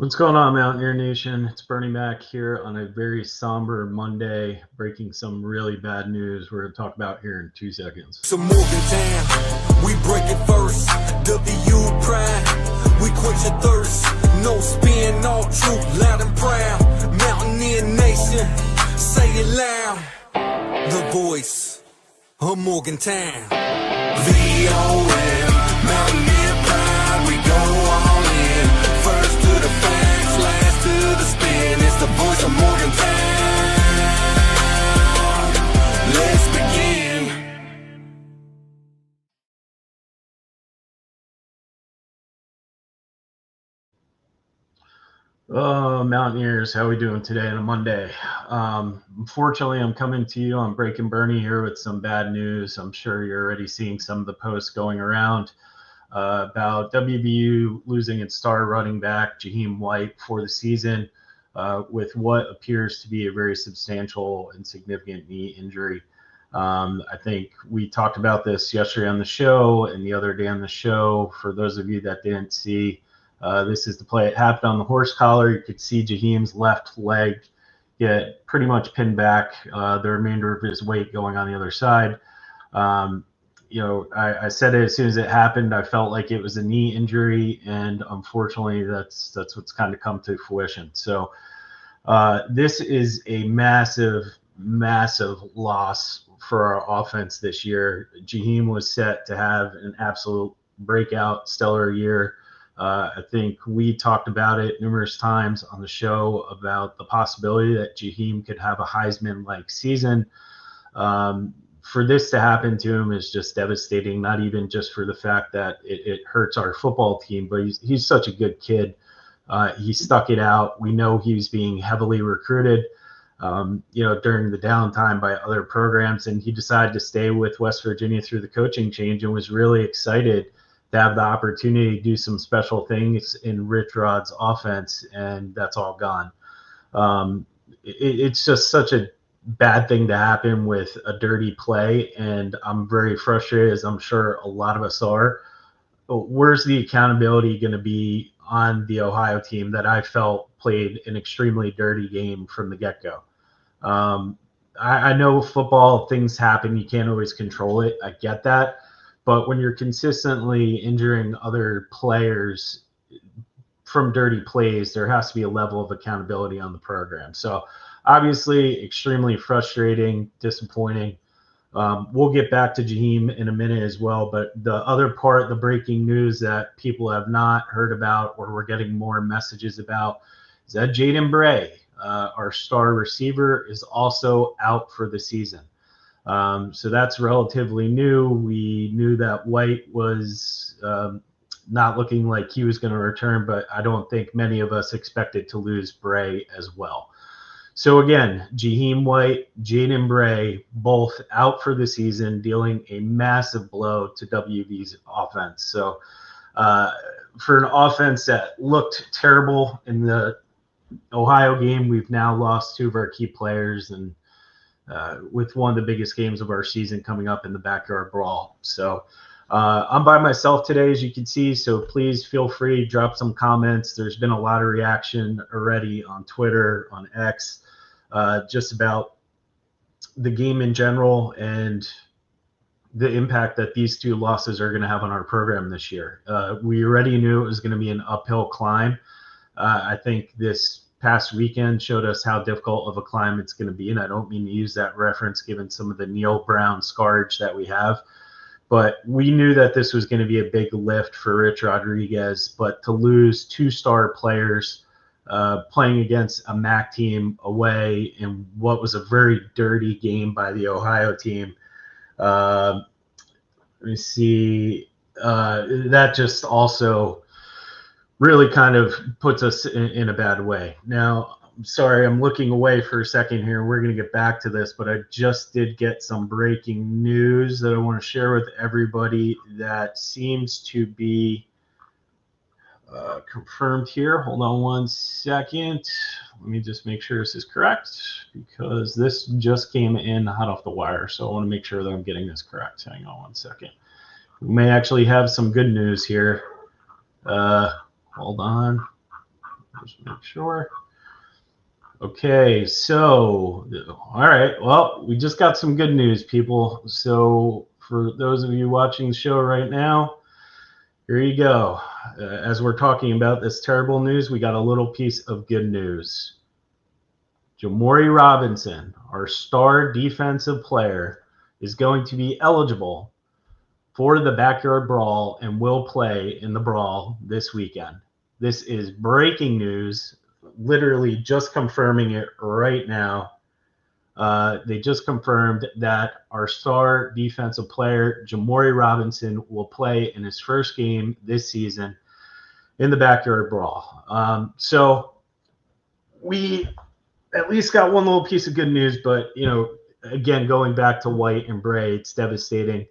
What's going on, Mountaineer Nation? It's Bernie Mac here on a very somber Monday, breaking some really bad news we're going to talk about here in 2 seconds. So Morgantown, we break it first. W Prime, we quench your thirst. No spin, all truth, loud and proud. Mountaineer Nation, say it loud. The voice of Morgantown. VOM, Mountaineer Pride, we go all in. First to the facts, last to the spin. It's the voice of Morgantown. Let's begin. Oh, Mountaineers, how we doing today on a Monday? Unfortunately, I'm coming to you on Breaking Bernie here with some bad news. I'm sure you're already seeing some of the posts going around about WVU losing its star running back, Jaheim White, for the season with what appears to be a very substantial and significant knee injury. I think we talked about this yesterday on the show and the other day on the show. For those of you that didn't see, this is the play. It happened on the horse collar. You could see Jaheim's left leg get pretty much pinned back, the remainder of his weight going on the other side. I said it as soon as it happened. I felt like it was a knee injury, and unfortunately, that's what's kind of come to fruition. So this is a massive, massive loss for our offense this year. Jaheim was set to have an absolute breakout, stellar year. I think we talked about it numerous times on the show about the possibility that Jaheim could have a Heisman-like season. For this to happen to him is just devastating, not even just for the fact that it hurts our football team, but he's such a good kid. He stuck it out. We know he was being heavily recruited, during the downtime by other programs, and he decided to stay with West Virginia through the coaching change and was really excited to have the opportunity to do some special things in Rich Rod's offense, and that's all gone. It's just such a bad thing to happen with a dirty play, and I'm very frustrated, as I'm sure a lot of us are. Where's the accountability going to be on the Ohio team that I felt played an extremely dirty game from the get-go? I know football, things happen. You can't always control it. I get that. But when you're consistently injuring other players from dirty plays, there has to be a level of accountability on the program. So obviously, extremely frustrating, disappointing. We'll get back to Jaheim in a minute as well. But the other part, the breaking news that people have not heard about or we're getting more messages about, is that Jaden Bray, our star receiver, is also out for the season. So that's relatively new. We knew that White was not looking like he was going to return, but I don't think many of us expected to lose Bray as well. So again, Jaheim White, Jaden Bray, both out for the season, dealing a massive blow to WV's offense. So for an offense that looked terrible in the Ohio game, we've now lost two of our key players, and with one of the biggest games of our season coming up in the Backyard Brawl. So I'm by myself today, as you can see, so please feel free to drop some comments. There's been a lot of reaction already on Twitter, on X, just about the game in general and the impact that these two losses are going to have on our program this year. We already knew it was going to be an uphill climb. I think this past weekend showed us how difficult of a climb it's going to be, and I don't mean to use that reference given some of the Neil Brown scarage that we have, but we knew that this was going to be a big lift for Rich Rodriguez. But to lose two star players playing against a MAC team away in what was a very dirty game by the Ohio team, let me see, that just also really kind of puts us in a bad way. Now, I'm sorry, I'm looking away for a second here. We're going to get back to this, but I just did get some breaking news that I want to share with everybody that seems to be confirmed here. Hold on one second. Let me just make sure this is correct, because this just came in hot off the wire. So I want to make sure that I'm getting this correct. Hang on one second. We may actually have some good news here. Hold on. Just make sure. Okay, so, all right. Well, we just got some good news, people. So for those of you watching the show right now, here you go. As we're talking about this terrible news, we got a little piece of good news. Jamori Robinson, our star defensive player, is going to be eligible for the Backyard Brawl and will play in the Brawl this weekend. This is breaking news, literally just confirming it right now. They just confirmed that our star defensive player, Jamori Robinson, will play in his first game this season in the Backyard Brawl. So we at least got one little piece of good news, but, again, going back to White and Bray, it's devastating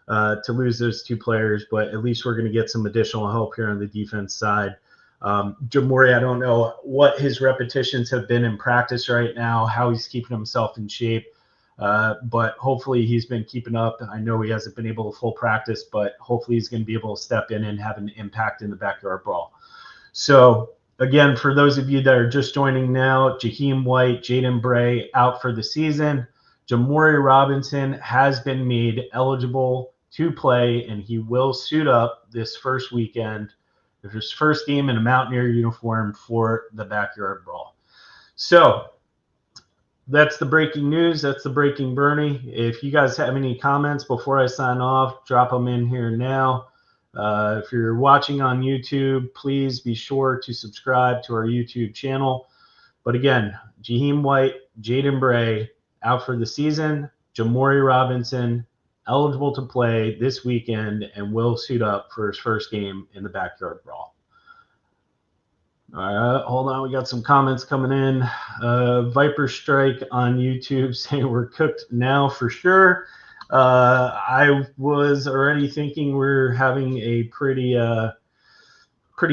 to lose those two players, but at least we're going to get some additional help here on the defense side. Jamori, I don't know what his repetitions have been in practice right now, how he's keeping himself in shape, but hopefully he's been keeping up. I know he hasn't been able to full practice, but hopefully he's going to be able to step in and have an impact in the Backyard Brawl. So, again, for those of you that are just joining now, Jaheim White, Jaden Bray out for the season. Jamori Robinson has been made eligible to play, and he will suit up this first weekend, his first game in a Mountaineer uniform for the Backyard Brawl. So that's the breaking news. That's the breaking Bernie. If you guys have any comments before I sign off, drop them in here now. If you're watching on YouTube, please be sure to subscribe to our YouTube channel. But again, Jaheim White, Jaden Bray out for the season. Jamori Robinson eligible to play this weekend and will suit up for his first game in the Backyard Brawl. All right, hold on. We got some comments coming in. Viper Strike on YouTube saying we're cooked now for sure. I was already thinking we're having a pretty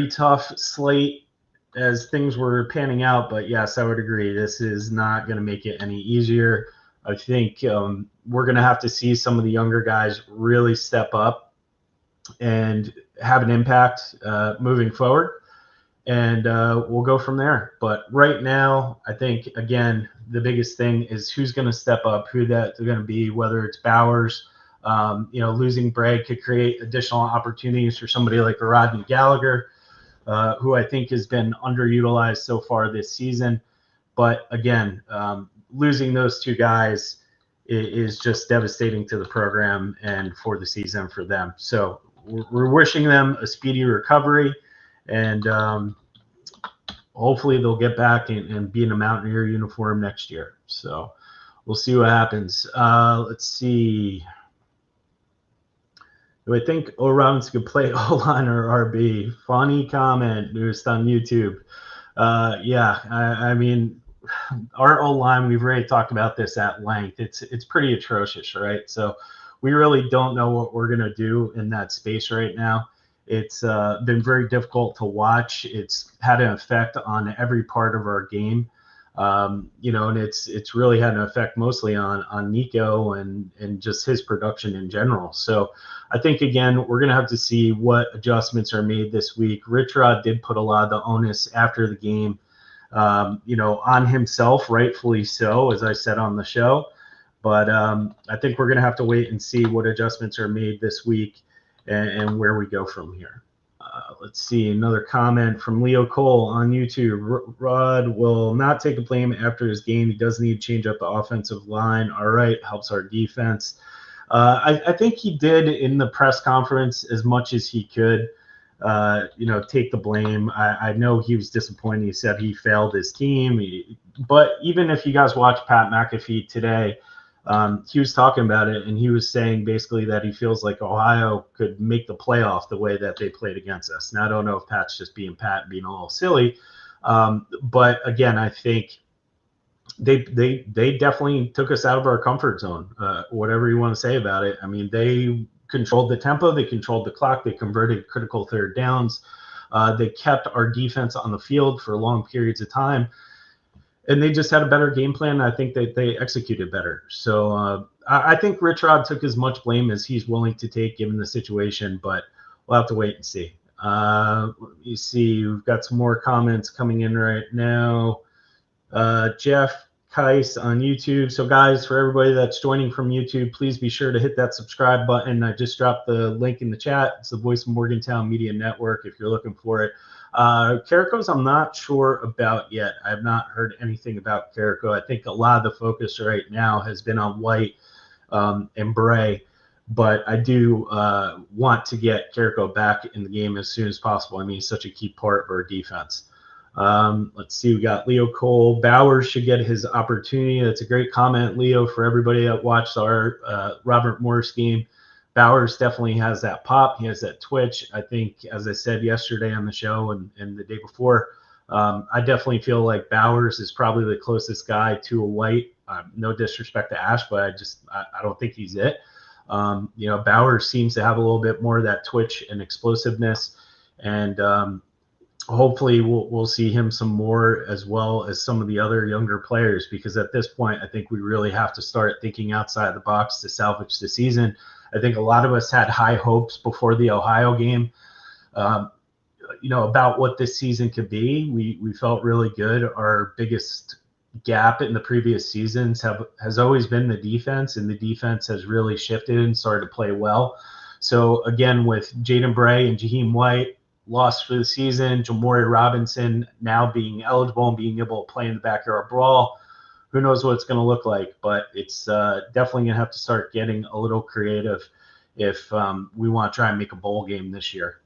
tough slate as things were panning out, but yes, I would agree. This is not going to make it any easier. I think we're going to have to see some of the younger guys really step up and have an impact moving forward, and we'll go from there. But right now, I think, again, the biggest thing is who's going to step up, who that's going to be, whether it's Bowers. Losing Bray could create additional opportunities for somebody like Rodney Gallagher, who I think has been underutilized so far this season. But again, losing those two guys is just devastating to the program and for the season for them. So we're wishing them a speedy recovery, and hopefully they'll get back and be in a Mountaineer uniform next year. So we'll see what happens. Let's see. Do I think O. Robinson could play O-line or RB? Funny comment, just on YouTube. I mean, our O-line, we've already talked about this at length. It's pretty atrocious, right? So we really don't know what we're going to do in that space right now. It's been very difficult to watch. It's had an effect on every part of our game. And it's really had an effect mostly on Nico and just his production in general. So I think, again, we're going to have to see what adjustments are made this week. Rich Rod did put a lot of the onus after the game, on himself, rightfully so, as I said on the show. But I think we're going to have to wait and see what adjustments are made this week and where we go from here. Let's see, another comment from Leo Cole on YouTube. Rod will not take a blame after his game. He does need to change up the offensive line. All right, helps our defense. I think he did in the press conference as much as he could, take the blame. I know he was disappointed. He said he failed his team. But even if you guys watch Pat McAfee today, he was talking about it, and he was saying basically that he feels like Ohio could make the playoff the way that they played against us. Now, I don't know if Pat's just being Pat, being a little silly, but again, I think they definitely took us out of our comfort zone, whatever you want to say about it. I mean, they controlled the tempo, they controlled the clock, they converted critical third downs, they kept our defense on the field for long periods of time. And they just had a better game plan. I think that they executed better. So I think Rich Rod took as much blame as he's willing to take given the situation, but we'll have to wait and see. Let me see. We've got some more comments coming in right now. Jeff Kais on YouTube. So guys, for everybody that's joining from YouTube, please be sure to hit that subscribe button. I just dropped the link in the chat. It's the Voice of Morgantown Media Network if you're looking for it. Carrickos, I'm not sure about yet. I have not heard anything about Carrico. I think a lot of the focus right now has been on White and Bray, but I do want to get Carrico back in the game as soon as possible. I mean, he's such a key part of our defense. Let's see, we got Leo Cole. Bowers should get his opportunity. That's a great comment, Leo, for everybody that watched our Robert Morris game. Bowers definitely has that pop. He has that twitch. I think, as I said yesterday on the show and the day before, I definitely feel like Bowers is probably the closest guy to a White. No disrespect to Ash, but I don't think he's it. Bowers seems to have a little bit more of that twitch and explosiveness, and hopefully we'll see him some more, as well as some of the other younger players, because at this point I think we really have to start thinking outside the box to salvage the season. I think a lot of us had high hopes before the Ohio game, about what this season could be. We felt really good. Our biggest gap in the previous seasons has always been the defense, and the defense has really shifted and started to play well. So again, with Jaden Bray and Jaheim White lost for the season, Jamori Robinson now being eligible and being able to play in the backyard brawl, who knows what it's going to look like, but it's definitely going to have to start getting a little creative if we want to try and make a bowl game this year.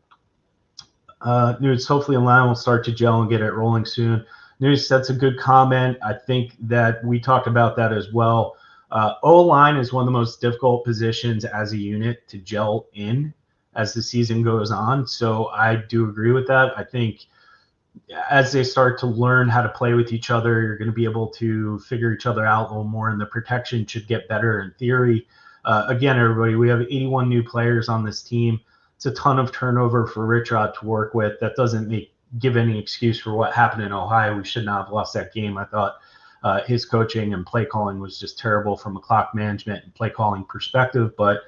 News, hopefully line will start to gel and get it rolling soon. News, that's a good comment. I think that we talked about that as well. O-line is one of the most difficult positions as a unit to gel in as the season goes on. So I do agree with that. I think as they start to learn how to play with each other, you're going to be able to figure each other out a little more, and the protection should get better in theory. Again, everybody, we have 81 new players on this team. It's a ton of turnover for Rich Rod to work with. That doesn't give any excuse for what happened in Ohio. We should not have lost that game. I thought his coaching and play calling was just terrible from a clock management and play calling perspective. But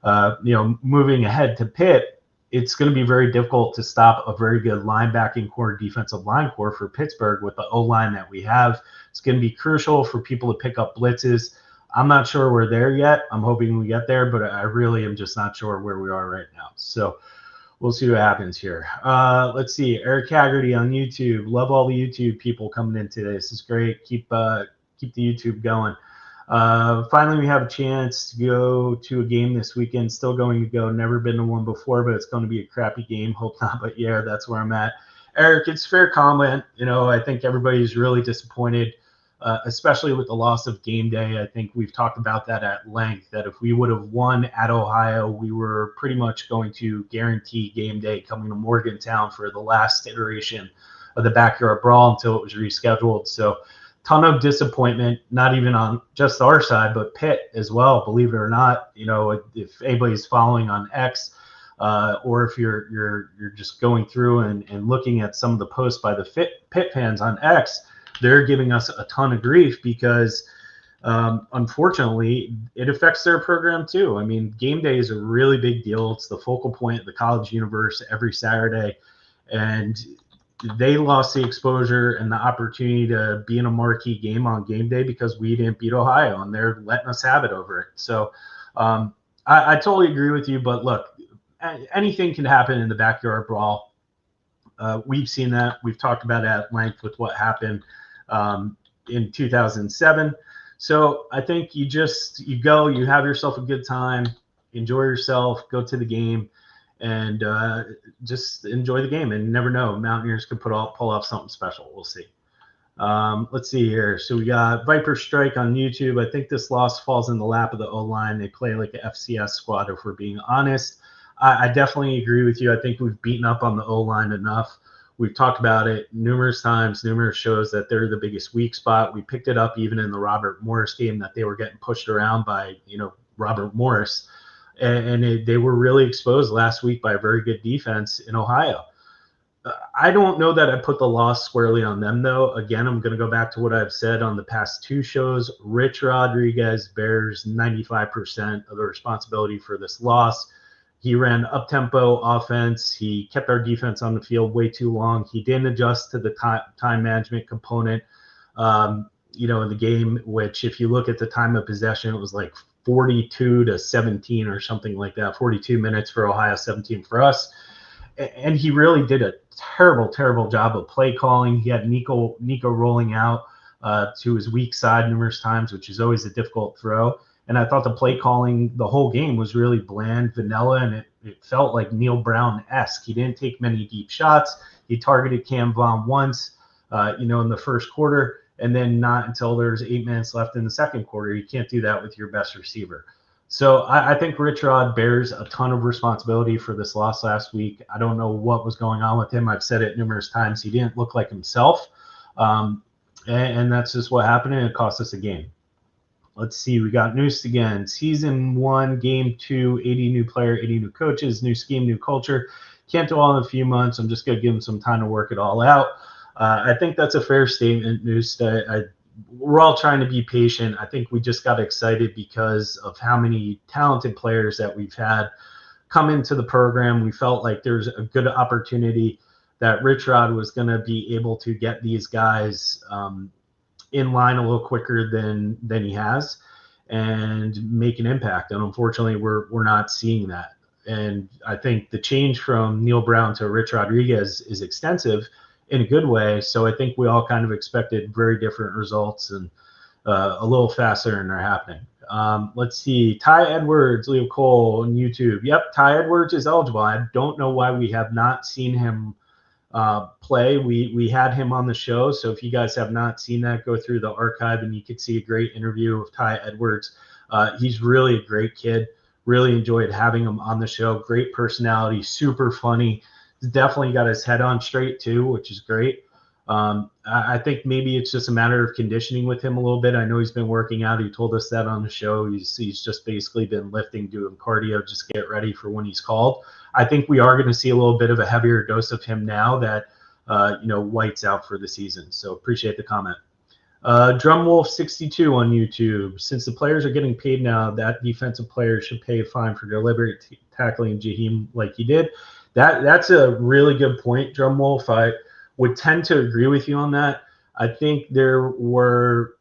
moving ahead to Pitt, it's going to be very difficult to stop a very good linebacking core, defensive line core for Pittsburgh with the O-line that we have. It's going to be crucial for people to pick up blitzes. I'm not sure we're there yet. I'm hoping we get there, but I really am just not sure where we are right now. So we'll see what happens here. Let's see. Eric Haggerty on YouTube. Love all the YouTube people coming in today. This is great. Keep the YouTube going. Finally, we have a chance to go to a game this weekend. Still going to go. Never been to one before, but it's going to be a crappy game. Hope not, but yeah, that's where I'm at. Eric, it's fair comment. I think everybody's really disappointed, especially with the loss of game day. I think we've talked about that at length, that if we would have won at Ohio, we were pretty much going to guarantee game day coming to Morgantown for the last iteration of the backyard brawl until it was rescheduled. So ton of disappointment, not even on just our side, but Pitt as well, believe it or not. If anybody's following on X, or if you're just going through and looking at some of the posts by the Pitt fans on X, they're giving us a ton of grief because unfortunately it affects their program too. I mean, game day is a really big deal. It's the focal point of the college universe every Saturday, and they lost the exposure and the opportunity to be in a marquee game on game day because we didn't beat Ohio, and they're letting us have it over it. So I totally agree with you, but look, anything can happen in the backyard brawl. We've seen that. We've talked about it at length with what happened in 2007. So I think you go, you have yourself a good time, enjoy yourself, go to the game, and just enjoy the game. And you never know, Mountaineers could pull off something special. We'll see. Let's see here. So we got Viper Strike on YouTube. I think this loss falls in the lap of the O-line. They play like an FCS squad, if we're being honest. I definitely agree with you. I think we've beaten up on the O-line enough. We've talked about it numerous times, numerous shows, that they're the biggest weak spot. We picked it up even in the Robert Morris game, that they were getting pushed around by, Robert Morris. And they were really exposed last week by a very good defense in Ohio. I don't know that I put the loss squarely on them, though. Again, I'm going to go back to what I've said on the past two shows. Rich Rodriguez bears 95% of the responsibility for this loss. He ran up-tempo offense. He kept our defense on the field way too long. He didn't adjust to the time management component, in the game, which if you look at the time of possession, it was like 42-17 or something like that, 42 minutes for Ohio, 17 for us. And he really did a terrible, terrible job of play calling. He had Nico rolling out to his weak side numerous times, which is always a difficult throw. And I thought the play calling the whole game was really bland, vanilla, and it felt like Neil Brown-esque. He didn't take many deep shots. He targeted Cam Vaughn once, in the first quarter, and then not until there's 8 minutes left in the second quarter. You can't do that with your best receiver. So I think Rich Rod bears a ton of responsibility for this loss last week. I don't know what was going on with him. I've said it numerous times. He didn't look like himself, and that's just what happened, and it cost us a game. Let's see. We got Noose again. Season 1, Game 2, 80 new player, 80 new coaches, new scheme, new culture. Can't do all in a few months. I'm just going to give him some time to work it all out. I think that's a fair statement, Noose. We're all trying to be patient. I think we just got excited because of how many talented players that we've had come into the program. We felt like there's a good opportunity that Rich Rod was going to be able to get these guys in line a little quicker than he has and make an impact. And unfortunately, we're not seeing that. And I think the change from Neil Brown to Rich Rodriguez is extensive in a good way. So I think we all kind of expected very different results and a little faster, and they're happening. Let's see. Ty Edwards, Leo Cole on YouTube. Yep, Ty Edwards is eligible. I don't know why we have not seen him play. We had him on the show. So if you guys have not seen that, go through the archive and you could see a great interview of Ty Edwards. He's really a great kid. Really enjoyed having him on the show. Great personality, super funny. He's definitely got his head on straight too, which is great. I think maybe it's just a matter of conditioning with him a little bit. I know he's been working out. He told us that on the show. He's just basically been lifting, doing cardio, just get ready for when he's called. I think we are going to see a little bit of a heavier dose of him now that, White's out for the season. So appreciate the comment. Drumwolf62 on YouTube. Since the players are getting paid now, that defensive player should pay a fine for deliberate tackling Jaheim like he did. That's a really good point, Drumwolf. I would tend to agree with you on that. I think there was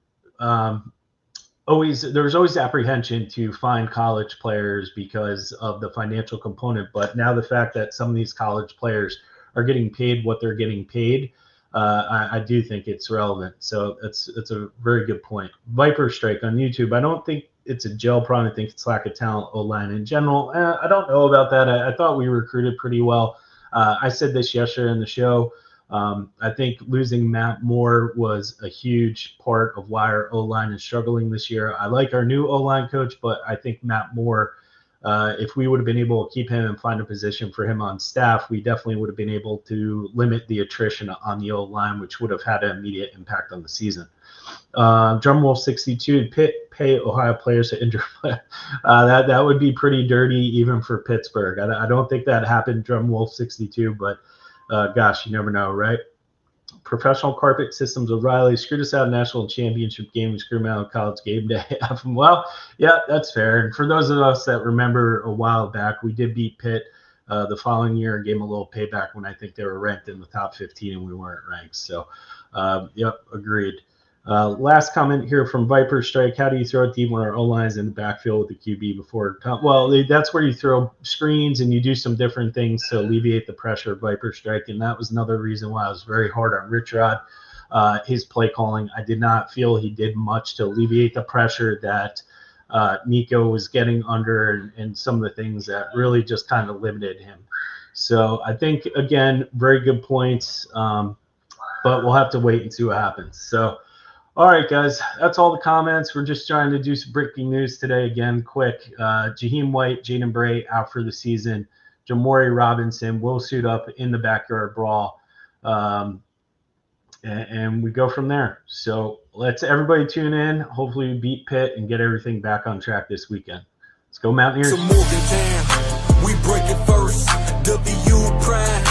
always apprehension to find college players because of the financial component. But now the fact that some of these college players are getting paid what they're getting paid, I do think it's relevant. So it's a very good point. Viper Strike on YouTube. I don't think it's a gel problem. I think it's lack of talent O-line in general. I don't know about that. I thought we recruited pretty well. I said this yesterday in the show. I think losing Matt Moore was a huge part of why our O-line is struggling this year. I like our new O-line coach, but I think Matt Moore, if we would have been able to keep him and find a position for him on staff, we definitely would have been able to limit the attrition on the O-line, which would have had an immediate impact on the season. Drumwolf62, Pitt pay Ohio players to injure. That would be pretty dirty even for Pittsburgh. I don't think that happened, Drumwolf62, but gosh, you never know, right? Professional carpet systems O'Reilly screwed us out of national championship game. We screwed them out of college game day. Well, yeah, that's fair. And for those of us that remember a while back, we did beat Pitt the following year and gave them a little payback when I think they were ranked in the top 15 and we weren't ranked. So, yep, agreed. Last comment here from Viper Strike. How do you throw it deep when our O-line is in the backfield with the QB before? Well, that's where you throw screens and you do some different things to alleviate the pressure of Viper Strike. And that was another reason why I was very hard on Rich Rod. His play calling, I did not feel he did much to alleviate the pressure that Nico was getting under and some of the things that really just kind of limited him. So I think, again, very good points, but we'll have to wait and see what happens. So, all right, guys, that's all the comments. We're just trying to do some breaking news today. Again, quick. Jaheim White, Jaden Bray out for the season. Jamori Robinson will suit up in the backyard brawl. And we go from there. So let's everybody tune in. Hopefully we beat Pitt and get everything back on track this weekend. Let's go Mountaineers. To Morgantown, we break it first. W pride,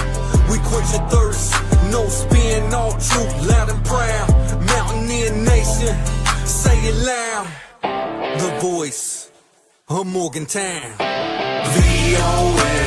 we quench your thirst. No spin, all truth, loud and proud. Mountaineer nation, say it loud. The voice of Morgantown. VOL.